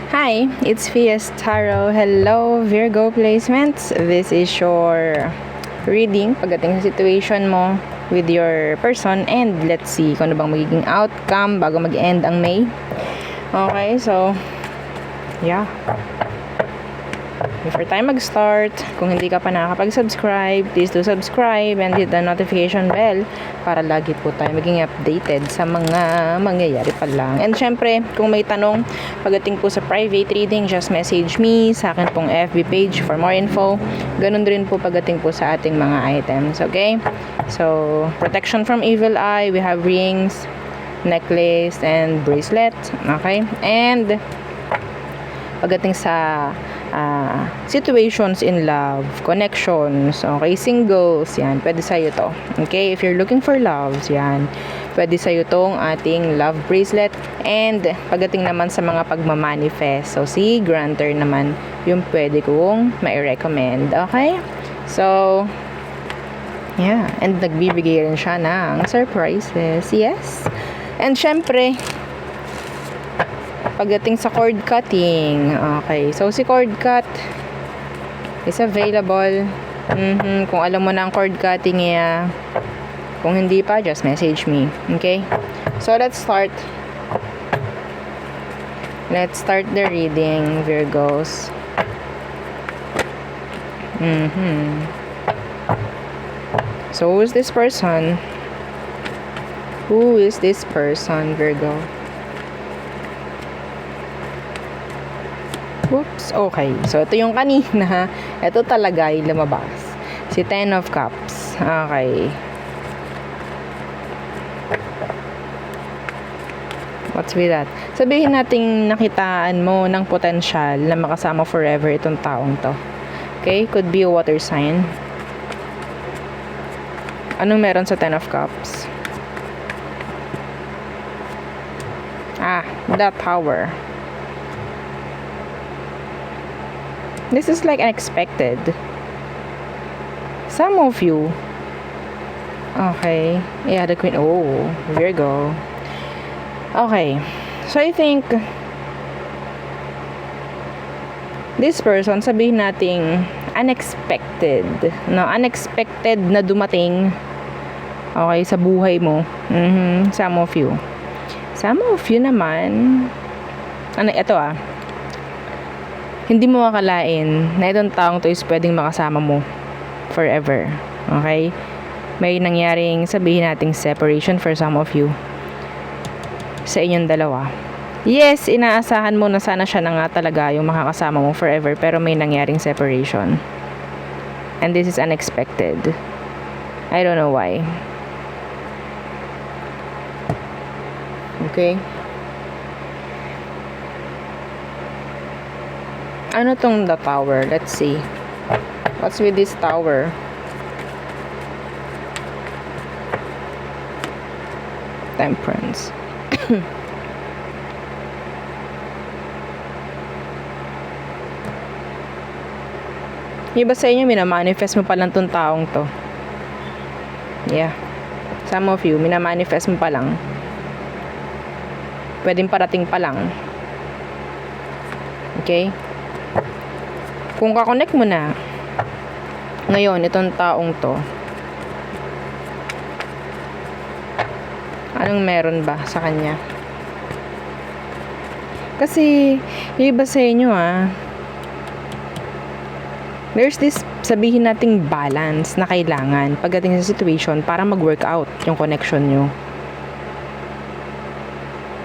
Hi, it's Fias Tarot. Hello, Virgo placements. This is your reading pagdating sa situation mo with your person, and let's see kung ano bang magiging outcome bago mag-end ang May. Okay, so yeah. Before tayo mag-start, kung hindi ka pa nakakapag-subscribe, please do subscribe and hit the notification bell para lagi po tayo maging updated sa mga mangyayari pa lang. And syempre, kung may tanong pagdating po sa private reading, just message me sa akin pong FB page for more info. Ganun din po pagdating po sa ating mga items, okay? So, protection from evil eye, we have rings, necklace, and bracelet, okay? And pagdating sa situations in love, connections, okay, singles, yan, pwede sa'yo to. Okay, if you're looking for loves, yan, pwede sa'yo tong ating love bracelet. And pagdating naman sa mga pagmamanifest, so si granter naman, yung pwede kong mai-recommend, okay? So, yeah, and nagbibigay rin siya ng surprises, yes. And syempre, pagdating sa cord cutting, okay, so si cord cut is available. Kung alam mo na ang cord cutting, kung hindi pa, just message me, okay? So let's start the reading, Virgos. So who is this person, Virgo? Whoops, okay. So, ito yung kanina. Ito talaga yung lumabas. Si Ten of Cups. Okay. What's with that? Sabihin nating nakitaan mo ng potensyal na makasama forever itong taong to. Okay? Could be a water sign. Anong meron sa Ten of Cups? The Tower. This is like unexpected. Some of you. Okay. Yeah, the Queen. Oh, Virgo. Okay. So, I think this person, sabihin nating unexpected. No, unexpected na dumating. Okay, sa buhay mo. Some of you. Some of you naman. Ito hindi mo akalain na itong taong to is pwedeng makasama mo forever. Okay? May nangyaring, sabihin nating separation for some of you sa inyong dalawa. Yes, inaasahan mo na sana siya na nga talaga yung makakasama mo forever, pero may nangyaring separation. And this is unexpected. I don't know why. Okay? Ano tong the Tower? Let's see. What's with this Tower? Temperance. Iba sa inyo, minamanifest mo pa lang tong taong to. Yeah. Some of you, minamanifest mo pa lang. Pwedeng parating pa lang. Okay? Kung kakonect mo na ngayon itong taong to, anong meron ba sa kanya? Kasi iba sa inyo there's this, sabihin nating balance na kailangan pagdating sa situation para mag-work out yung connection nyo.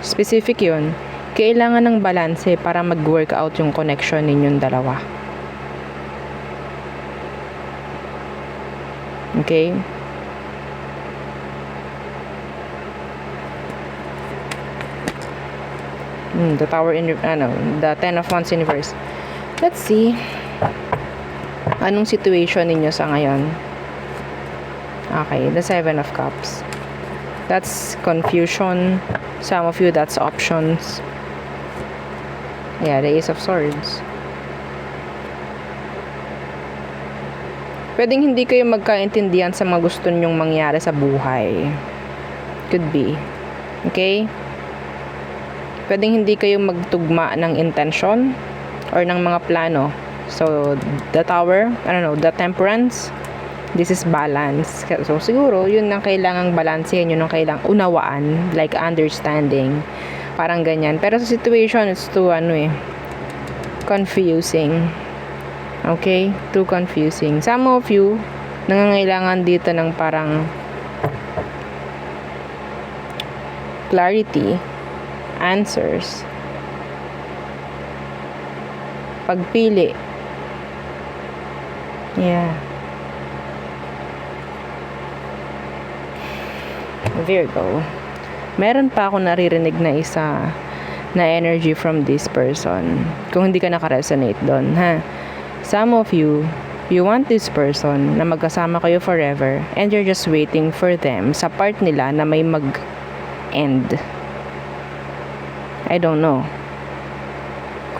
Specific yun. Kailangan ng balance para mag-work out yung connection ninyong dalawa. Okay? The Tower in the Ten of Wands in reverse. Let's see. Anong situation ninyo sa ngayon? Okay, the Seven of Cups. That's confusion. Some of you, that's options. Yeah, the Ace of Swords. Pwedeng hindi kayo magkaintindihan sa mga gusto nyong mangyari sa buhay. Could be. Okay? Pwedeng hindi kayo magtugma ng intention or ng mga plano. So, the Tower, the Temperance, this is balance. So, siguro, yun ang kailangang balansehin, yun ang kailangang unawaan, like understanding. Parang ganyan. Pero sa situation, it's too, confusing. Okay? Too confusing. Some of you, nangangailangan dito ng parang clarity, answers, pagpili. Yeah. Virgo. Meron pa ako naririnig na isa na energy from this person. Kung hindi ka naka-resonate doon, ha? Some of you want this person na magkasama kayo forever and you're just waiting for them sa part nila na may mag-end. I don't know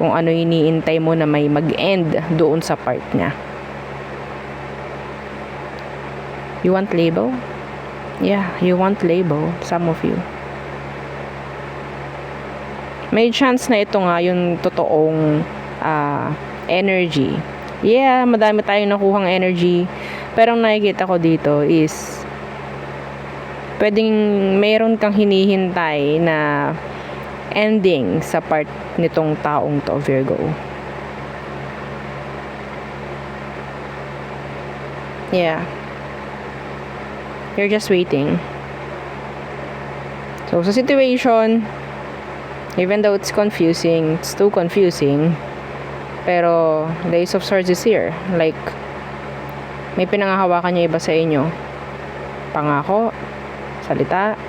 kung ano iniintay mo na may mag-end doon sa part niya. You want label? Yeah, you want label, some of you. May chance na ito nga yung totoong energy. Yeah, madami tayong nakuhang energy. Pero ang nakikita ko dito is pwedeng mayroon kang hinihintay na ending sa part nitong taong to, Virgo. Yeah. You're just waiting. So, sa situation, even though it's confusing, it's too confusing, pero the Ace of Swords is here. Like, may pinangahawakan niya iba sa inyo. Pangako, salita,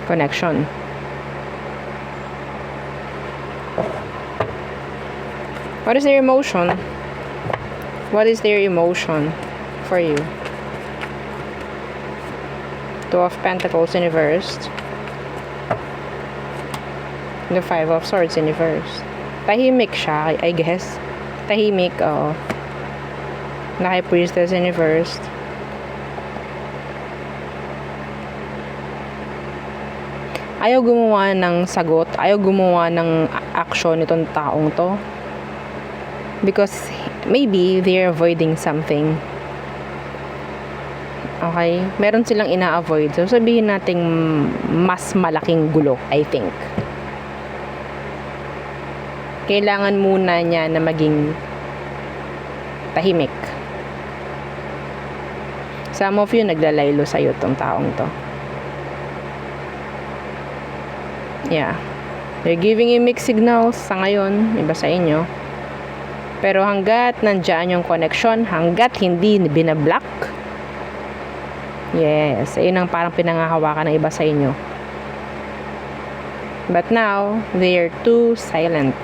connection. What is their emotion? What is their emotion for you? Two of Pentacles in reverse. The Five of Swords in reverse. Tahimik siya, I guess. Tahimik, oo. Naka Priestess in reverse. Ayaw gumawa ng sagot, ayaw gumawa ng action itong taong to. Because maybe they're avoiding something. Okay? Meron silang ina-avoid. So, sabihin nating mas malaking gulo, I think. Kailangan muna niya na maging tahimik. Some of you naglalaylo sa'yo tong taong to. Yeah. They're giving you mixed signals sa ngayon, iba sa inyo. Pero hanggat nandyan yung connection, hanggat hindi binablock, yes, ayun ang parang pinangahawakan ng iba sa inyo. But now, they are too silent.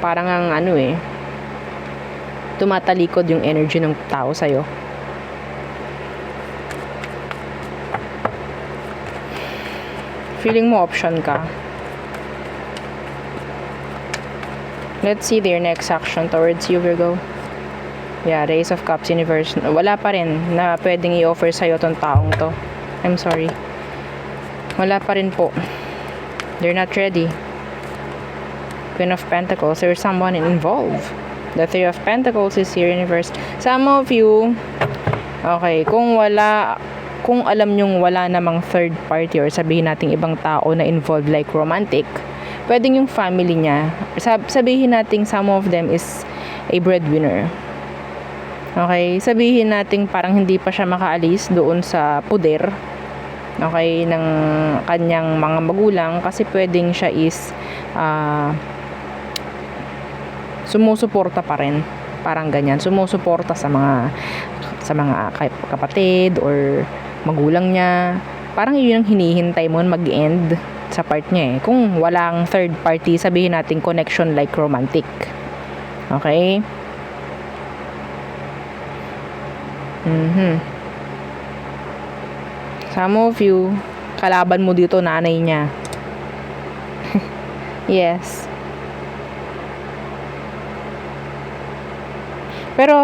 Parang ang tumatalikod yung energy ng tao sa'yo. Feeling mo option ka. Let's see their next action towards you, Virgo. Yeah, Ace of Cups in reverse. Wala pa rin na pwedeng i-offer sa'yo tong taong to. I'm sorry. Wala pa rin po. They're not ready. Queen of Pentacles. There's someone involved. The Three of Pentacles is here in reverse. Some of you, okay, kung alam nyong wala namang third party or sabihin nating ibang tao na involved like romantic, pwedeng yung family niya, sabihin nating some of them is a breadwinner. Okay, sabihin nating parang hindi pa siya makaalis doon sa puder, okay, ng kanyang mga magulang, kasi pwedeng siya is sumusuporta pa rin, parang ganyan, sumusuporta sa mga kapatid or magulang niya. Parang yun ang hinihintay mo mag-end sa part niya eh. Kung walang third party, sabihin natin connection like romantic. Okay? Some of you, kalaban mo dito nanay niya. Yes. Pero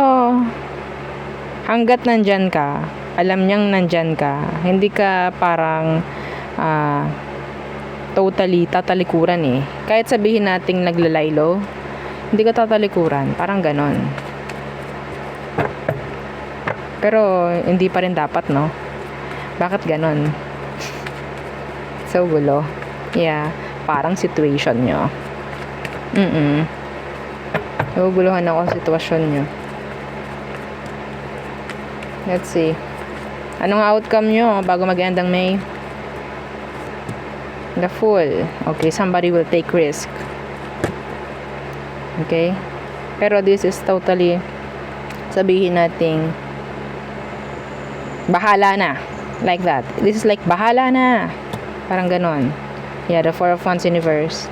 hanggat nandyan ka, Alam niyang nandyan ka. Hindi ka parang totally tatalikuran eh. Kahit sabihin nating naglalaylo, hindi ka tatalikuran. Parang ganon. Pero hindi pa rin dapat, no? Bakit ganon? So gulo. Yeah, parang situation nyo. Naguguluhan ako sa sitwasyon nyo. Let's see. Anong outcome nyo bago mag-end ang May? The Fool. Okay, somebody will take risk. Okay? Pero this is totally, sabihin nating bahala na. Like that. This is like bahala na. Parang ganon. Yeah, the Four of Wands in reverse.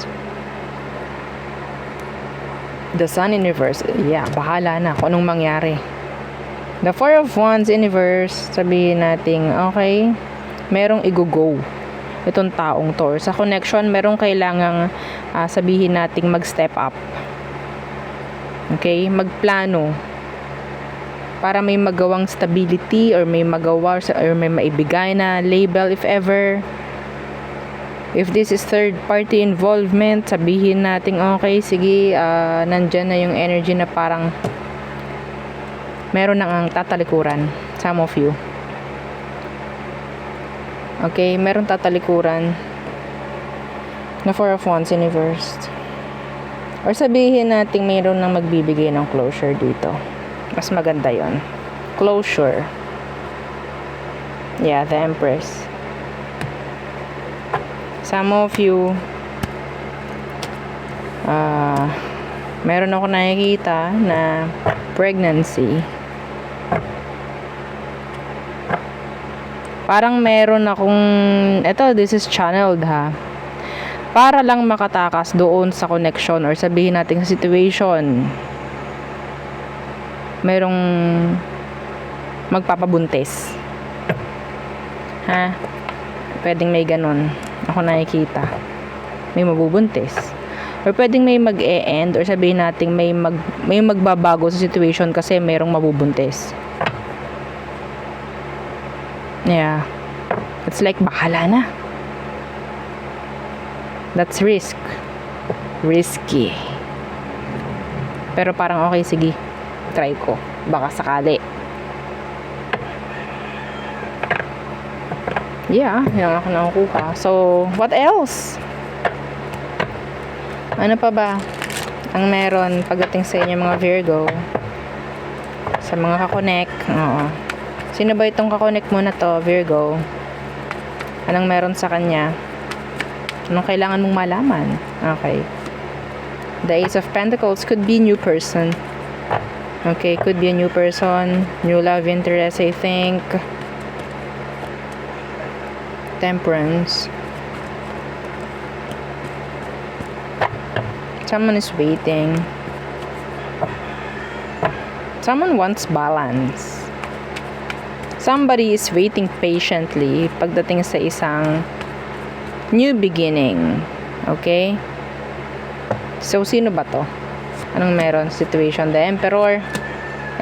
The Sun in reverse. Yeah, bahala na kung anong mangyari. The Four of Wands in reverse, sabihin nating, okay, merong i-go itong taong to. Sa connection, merong kailangang sabihin nating mag-step up. Okay? Magplano. Para may magawang stability or may magawa or may maibigay na label if ever. If this is third party involvement, sabihin natin okay, sige, nandyan na yung energy na parang meron nang ang tatalikuran. Some of you. Okay, meron tatalikuran na Four of Wands in reverse. Or sabihin natin meron nang magbibigay ng closure dito. Mas maganda yon. Closure. Yeah, the Empress. Some of you, meron ako nakikita na pregnancy. Parang meron akong, this is channeled ha. Para lang makatakas doon sa connection or sabihin natin sa situation. Merong magpapabuntis. Ha? Pwedeng may ganun. Ako nakikita. May mabubuntis. Or pwedeng may mag-e-end or sabihin natin may magbabago sa situation kasi merong mabubuntis. Yeah. It's like bahala na. That's risk. Risky. Pero parang okay, sige. Try ko. Baka sakali. Yeah, yan ako nakukuha. So, what else? Ano pa ba ang meron pagdating sa inyo mga Virgo? Sa mga kakonek. Oo. Sino ba itong kakonek mo na to, Virgo? Anong meron sa kanya? Anong kailangan mong malaman? Okay. The Ace of Pentacles could be new person. Okay, could be a new person. New love interest, I think. Temperance. Someone is waiting. Someone wants balance. Somebody is waiting patiently pagdating sa isang new beginning. Okay? So, sino ba to? Anong meron? Situation. The Emperor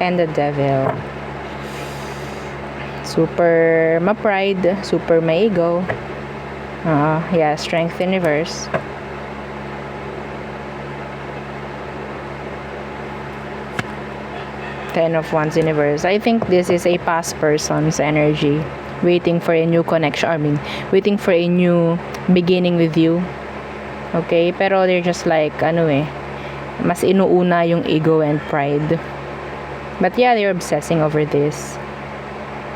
and the Devil. Super ma-pride, super ma-ego. Yeah, strength in reverse. Ten of Wands in reverse. I think this is a past person's energy. Waiting for a new connection. Waiting for a new beginning with you. Okay? Pero they're just like, mas inuuna yung ego and pride. But yeah, they're obsessing over this.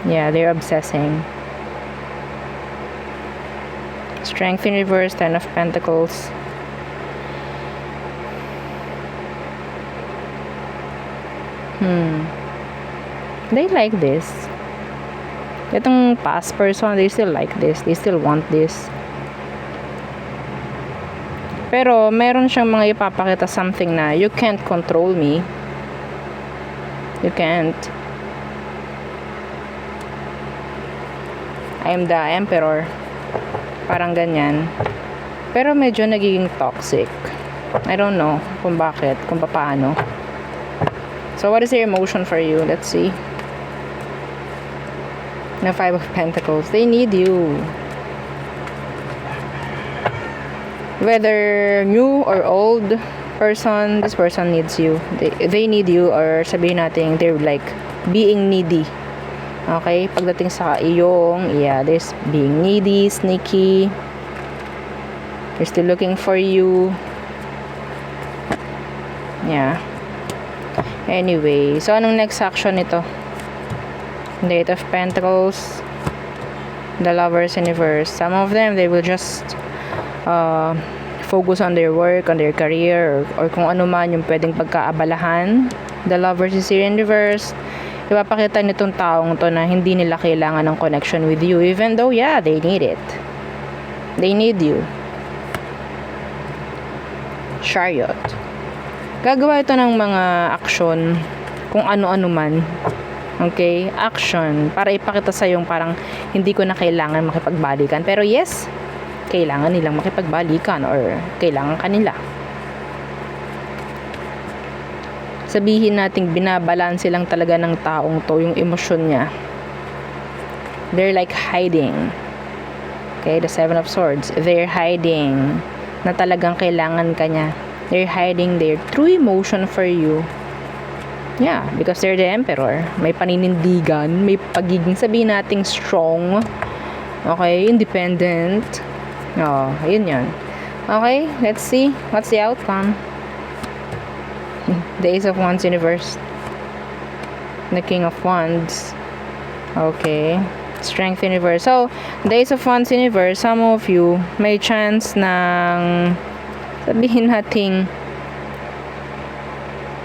Yeah, they're obsessing. Strength in reverse, Ten of Pentacles. They like this. Itong past person, they still like this. They still want this. Pero, meron siyang mga ipapakita something na, you can't control me. You can't. I'm the Emperor. Parang ganyan. Pero medyo nagiging toxic. I don't know kung bakit, kung paano. So, what is your emotion for you? Let's see. Na 5 of Pentacles. They need you. Whether new or old person, this person needs you. They need you, or sabihin natin, they're like being needy. Okay? Pagdating sa iyong, yeah, there's being needy, sneaky. They're still looking for you. Yeah. Anyway, so anong next action nito? The 8 of Pentacles, the Lovers in reverse. Some of them, they will just focus on their work, on their career, or kung ano man yung pwedeng pagkaabalahan. The Lovers is here in reverse. Ipapakita nitong taong to na hindi nila kailangan ng connection with you, even though, yeah, they need it. They need you. Chariot. Gagawa ito ng mga aksyon, kung ano-ano man. Okay? Action. Para ipakita sa yung parang hindi ko na kailangan makipagbalikan. Pero yes, kailangan nilang makipagbalikan or kailangan kanila. Sabihin nating binabalanse lang talaga ng taong to yung emosyon niya. They're like hiding. Okay, the 7 of Swords. They're hiding na talagang kailangan ka niya. They're hiding their true emotion for you. Yeah, because they're the Emperor. May paninindigan, may pagiging, sabihin nating strong. Okay, independent. Oh, ayun yan. Okay, let's see. What's the outcome? The Ace of Wands in reverse. The King of Wands. Okay. Strength in reverse. So, the Ace of Wands in reverse, some of you may chance ng sabihin nating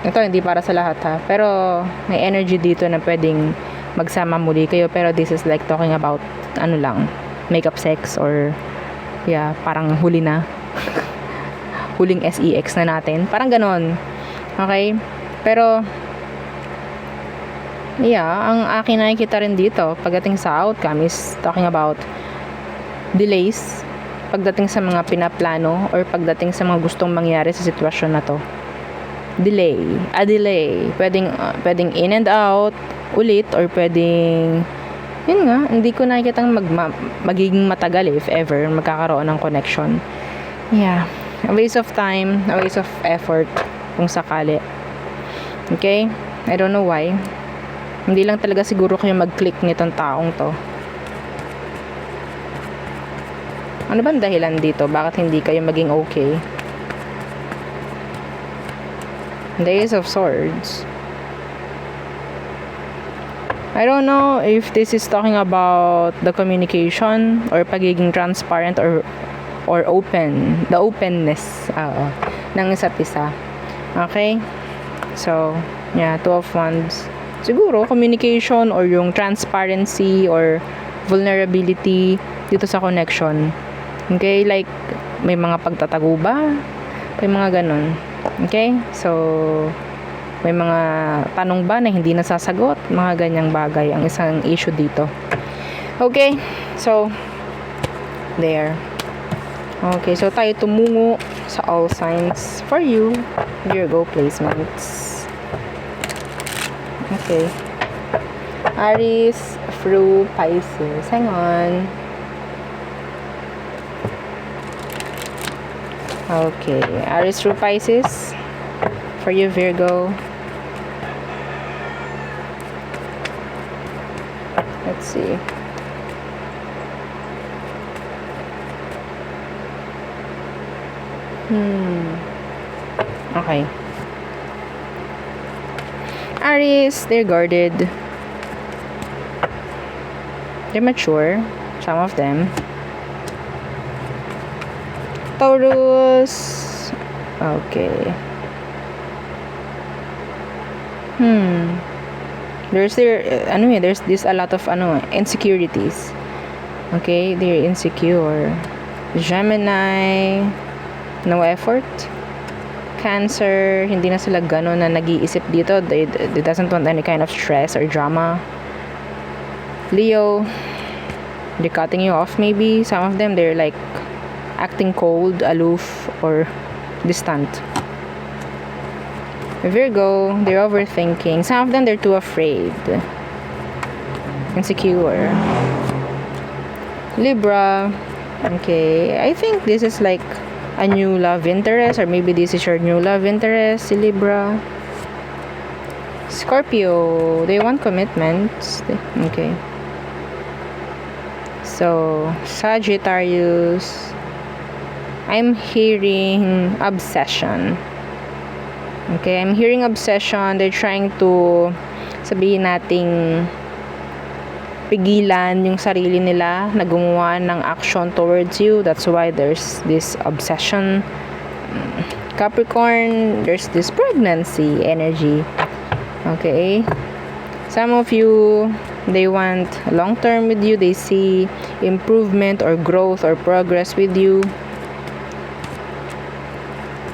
ito hindi para sa lahat ha, pero may energy dito na pwedeng magsama muli kayo, pero this is like talking about ano lang, makeup sex or yeah, parang huli na. Huling sex na natin. Parang ganon. Okay? Pero yeah, ang akin nakikita rin dito pagdating sa outcome is talking about delays pagdating sa mga pinaplano or pagdating sa mga gustong mangyari sa sitwasyon na to. Delay. A delay. Pwedeng in and out ulit, or pwedeng yun nga, hindi ko nakikita magiging matagal if ever magkakaroon ng connection. Yeah. A waste of time, a waste of effort kung sakali. Okay? I don't know why. Hindi lang talaga siguro kayo mag-click nitong taong to. Ano bang dahilan dito? Bakit hindi kayo maging okay? The Ace of Swords. I don't know if this is talking about the communication or pagiging transparent or open. The openness ng isa't isa. Okay? So, yeah, 2 of Wands. Siguro, communication or yung transparency or vulnerability dito sa connection. Okay? Like, may mga pagtatago ba? May mga ganun. Okay? So, may mga tanong ba na hindi nasasagot? Mga ganyang bagay ang isang issue dito. Okay? So, there. Okay, so tayo tumungo sa all signs for you. Virgo placements. Okay. Aries through Pisces. Hang on. Okay, Aries through Pisces for you, Virgo. Let's see. Okay. Aries, they're guarded. They're mature, some of them. Taurus. Okay. There's this a lot of insecurities. Okay, they're insecure. Gemini, no effort. Cancer, hindi na sila gano'n na nag-iisip dito. They doesn't want any kind of stress or drama. Leo, they're cutting you off maybe. Some of them, they're like acting cold, aloof, or distant. Virgo, they're overthinking. Some of them, they're too afraid. insecure. Libra, okay, I think this is like a new love interest, or maybe this is your new love interest, si Libra. Scorpio, they want commitments. Okay. So, Sagittarius, I'm hearing obsession. Okay, I'm hearing obsession. They're trying to, sabihin nating, pigilan yung sarili nila na gumawa ng action towards you. That's why there's this obsession. Capricorn, there's this pregnancy energy. Okay, some of you, they want long term with you. They see improvement or growth or progress with you.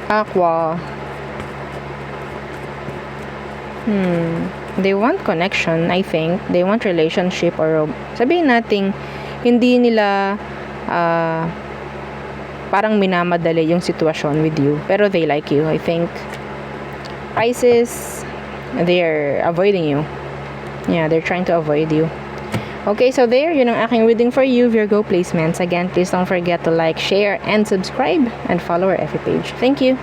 Aqua, they want connection, I think. They want relationship, or sabihin nating hindi nila parang minamadali yung sitwasyon with you, pero they like you, I think. Pisces, they're avoiding you. Yeah, they're trying to avoid you. Okay, so there, yun ang aking reading for you, Virgo placements. Again, please don't forget to like, share, and subscribe, and follow our FB page. Thank you.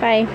Bye.